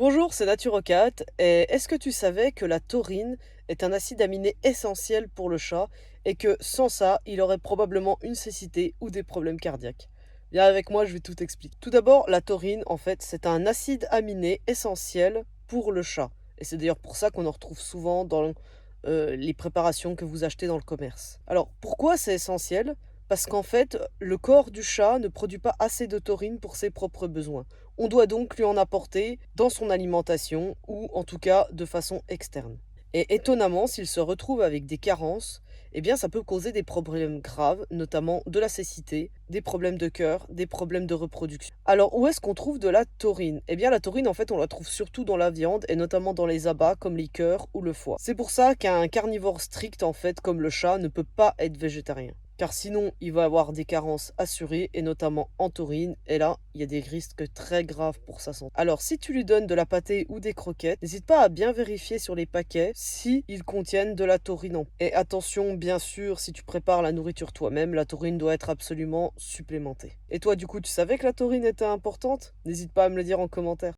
Bonjour, c'est Naturocat. Et est-ce que tu savais que la taurine est un acide aminé essentiel pour le chat et que sans ça, il aurait probablement une cécité ou des problèmes cardiaques? Viens avec moi, je vais tout expliquer. Tout d'abord, la taurine, en fait, c'est un acide aminé essentiel pour le chat. Et c'est d'ailleurs pour ça qu'on en retrouve souvent dans les préparations que vous achetez dans le commerce. Alors, pourquoi c'est essentiel? Parce qu'en fait, le corps du chat ne produit pas assez de taurine pour ses propres besoins. On doit donc lui en apporter dans son alimentation ou en tout cas de façon externe. Et étonnamment, s'il se retrouve avec des carences, eh bien ça peut causer des problèmes graves, notamment de la cécité, des problèmes de cœur, des problèmes de reproduction. Alors où est-ce qu'on trouve de la taurine? Eh bien la taurine en fait on la trouve surtout dans la viande et notamment dans les abats comme les cœurs ou le foie. C'est pour ça qu'un carnivore strict en fait comme le chat ne peut pas être végétarien. Car sinon, il va avoir des carences assurées, et notamment en taurine, et là, il y a des risques très graves pour sa santé. Alors, si tu lui donnes de la pâtée ou des croquettes, n'hésite pas à bien vérifier sur les paquets si ils contiennent de la taurine. Et attention, bien sûr, si tu prépares la nourriture toi-même, la taurine doit être absolument supplémentée. Et toi, du coup, tu savais que la taurine était importante? N'hésite pas à me le dire en commentaire.